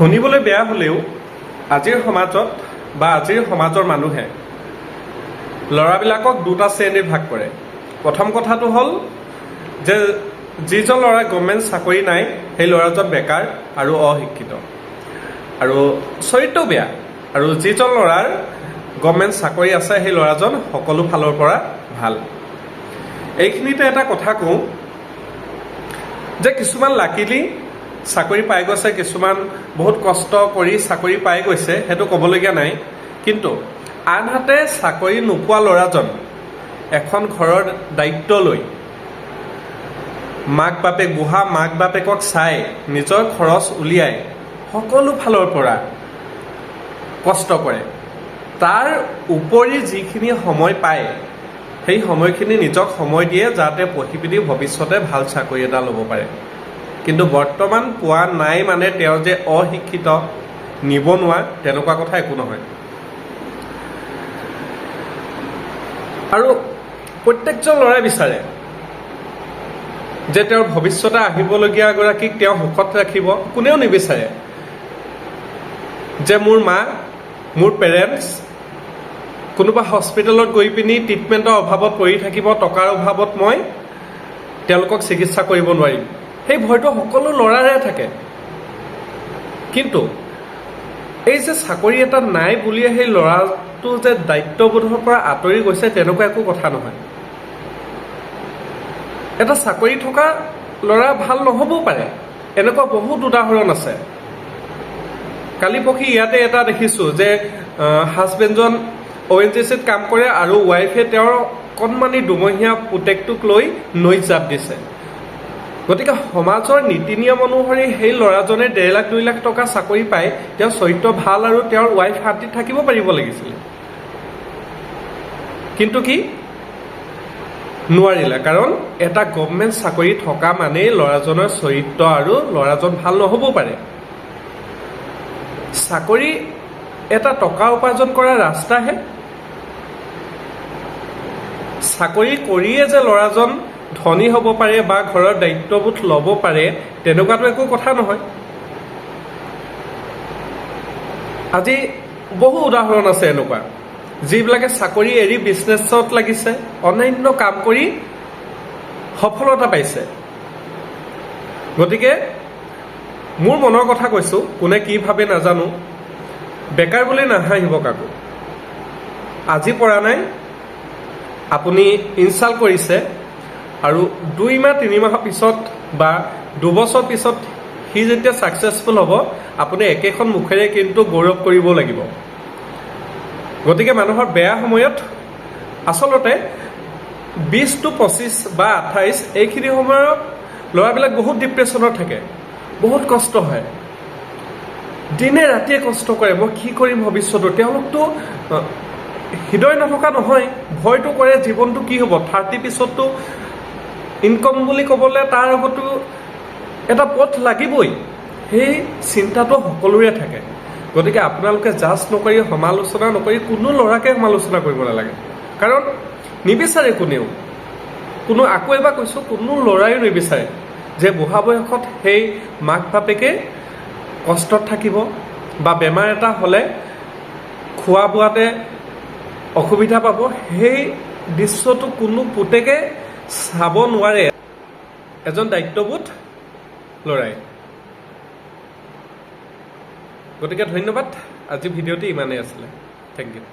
শুনিবলৈ বেয়া হলেও আজিৰ সমাজত বা আজিৰ সমাজৰ মানুহে ল'ৰাবিলাকক দুটা শ্ৰেণীত ভাগ কৰে। প্ৰথম কথাটো হ'ল যে যিজন ল'ৰা গভৰ্ণমেণ্ট চাকৰি নাই সেই ল'ৰাজন বেকাৰ আৰু অশিক্ষিত আৰু চৰিত্ৰও বেয়া, আৰু যিজন ল'ৰাৰ গভৰ্ণমেণ্ট চাকৰি আছে সেই ল'ৰাজন সকলো ফালৰ পৰা ভাল। এইখিনিতে এটা কথা কওঁ যে কিছুমান লাকিলি চাকৰি পাই গৈছে, কিছুমান বহুত কষ্ট কৰি চাকৰি পাই গৈছে, সেইটো ক'বলগীয়া নাই। কিন্তু আনহাতে চাকৰি নোপোৱা ল'ৰাজন এখন ঘৰৰ দায়িত্ব লৈ বুঢ়া মাক বাপেকক চাই নিজৰ খৰচ উলিয়াই সকলো ফালৰ পৰা কষ্ট কৰে, তাৰ উপৰি যিখিনি সময় পায় সেই সময়খিনি নিজক সময় দিয়ে যাতে পঢ়ি পিনি ভৱিষ্যতে ভাল চাকৰি এটা ল'ব পাৰে। কিন্তু বৰ্তমান পোৱা নাই মানে তেওঁ যে অশিক্ষিত নিবনুৱা তেনেকুৱা কথা একো নহয়। আৰু প্ৰত্যেকজন ল'ৰাই বিচাৰে যে তেওঁৰ ভৱিষ্যতে আহিবলগীয়া গৰাকীক তেওঁ সুখত ৰাখিব। কোনেও নিবিচাৰে যে মোৰ মা, মোৰ পেৰেণ্টছ কোনোবা হস্পিটেলত গৈ পিনি ট্ৰিটমেণ্টৰ অভাৱত পৰি থাকিব, টকাৰ অভাৱত মই তেওঁলোকক চিকিৎসা কৰিব নোৱাৰিম। সেই ভয়টো সকলো ল'ৰাৰে থাকে। কিন্তু এই যে চাকৰি এটা নাই বুলিয়ে সেই ল'ৰাটো যে দায়িত্ববোধৰ পৰা আঁতৰি গৈছে তেনেকুৱা একো কথা নহয়। এটা চাকৰি থকা ল'ৰা ভাল নহ'বও পাৰে, এনেকুৱা বহুত উদাহৰণ আছে। কালি পৰহি ইয়াতে এটা দেখিছোঁ যে হাজবেণ্ডজন ONGCত কাম কৰে আৰু ৱাইফে তেওঁৰ কণমানি দুমহীয়া পুতেকটোক লৈ নৈত জাপ দিছে। গতিকে সমাজৰ নীতি নিয়ম অনুসৰি সেই ল'ৰাজনে 1.5 লাখ 2 লাখ টকা চাকৰি পায়, তেওঁৰ চৰিত্ৰ ভাল আৰু তেওঁৰ ৱাইফ শান্তিত থাকিব পাৰিব লাগিছিলে। কিন্তু কি নোৱাৰিলে, কাৰণ এটা গভৰ্ণমেণ্ট চাকৰি থকা মানেই ল'ৰাজনৰ চৰিত্ৰ আৰু ল'ৰাজন ভাল নহ'ব পাৰে। চাকৰি এটা টকা উপাৰ্জন কৰা ৰাস্তাহে। চাকৰি কৰিয়ে যে ল'ৰাজন ধনী হ'ব পাৰে বা ঘৰৰ দায়িত্ববোধ ল'ব পাৰে তেনেকুৱাতো একো কথা নহয়। আজি বহু উদাহৰণ আছে এনেকুৱা, যিবিলাকে চাকৰি এৰি বিজনেছত লাগিছে, অন্যান্য কাম কৰি সফলতা পাইছে। গতিকে মোৰ মনৰ কথা কৈছোঁ, কোনে কি ভাবে নাজানো, বেকাৰ বুলি নাহাঁহিব কাকো। আজি পৰা নাই, আপুনি ইনচাল্ট কৰিছে আৰু 2 মাহ 3 মাহৰ পিছত বা 2 বছৰ পিছত সি যেতিয়া ছাকচেছফুল হ'ব আপুনি একেখন মুখেৰে কিন্তু গৌৰৱ কৰিব লাগিব। গতিকে মানুহৰ বেয়া সময়ত আচলতে 20 to 25 বা 28 এইখিনি সময়ত ল'ৰাবিলাক বহুত ডিপ্ৰেশ্যনত থাকে, বহুত কষ্ট হয়, দিনে ৰাতিয়ে কষ্ট কৰে, মই কি কৰিম ভৱিষ্যতে। তেওঁলোকতো হৃদয় নথকা নহয়, ভয়টো কৰে জীৱনটো কি হ'ব। 30 পিছততো ইনকম বুলি ক'বলৈ তাৰ আগতো এটা পথ লাগিবই, সেই চিন্তাটো সকলোৰে থাকে। গতিকে আপোনালোকে জাজ নকৰি, সমালোচনা নকৰি কোনো ল'ৰাকে সমালোচনা কৰিব নালাগে, কাৰণ নিবিচাৰে কোনেও। আকৌ এবাৰ কৈছোঁ, কোনো ল'ৰাইও নিবিচাৰে যে বুঢ়া বয়সত সেই মাক বাপেকে কষ্টত থাকিব বা বেমাৰ এটা হ'লে খোৱা বোৱাতে অসুবিধা পাব। সেই দৃশ্যটো কোনো পুতেকে চাব নোৱাৰে এজন দায়িত্ববোধ ল'ৰাই। গতিকে ধন্যবাদ, আজি ভিডিঅ'টি ইমানেই আছিলে। Thank U.